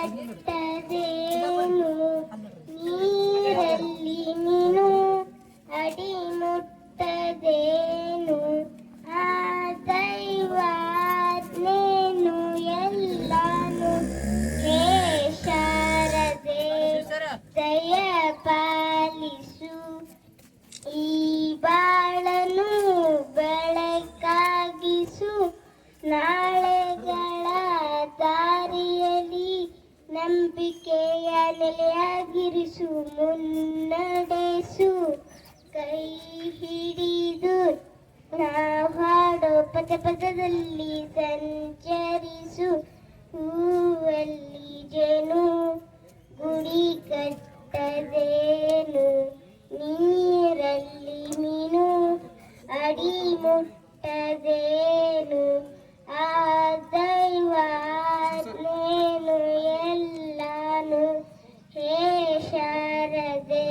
ಕಟ್ಟದೇನು ನೀರಲ್ಲಿ ನೀನು ಅಡಿ ಮುಟ್ಟದೇನು ಆ ದೈವಾಜ್ಞೆನು ಎಲ್ಲಾನು ಹೇ ಶಾರದೆ ದಯ ಪಾಲಿಸು ಈ ಬಾಳನು ಬೆಳಕಾಗಿಸು ನಾಳೆಗಳ ದಾರಿಯಲ್ಲಿ ನಂಬಿಕೆಯ ನೆಲೆಯಾಗಿರಿಸು ಮುನ್ನಡೆಸು ಕೈ ಹಿಡಿದು ನಾವು ಹಾಡೋ ಪದ ಪದದಲ್ಲಿ ಸಂಚರಿಸು ಹೂವಲ್ಲಿ ಜೇನು ಗುಡಿ ಕಟ್ಟದೇನು ನೀರಲ್ಲಿ ಮೀನು ಅಡಿ ಮುಟ್ಟದೇನು ಆ ದೈವಾಜ್ಞೆನು ಎಲ್ಲಾನು ಹೇ ಶಾರದೆ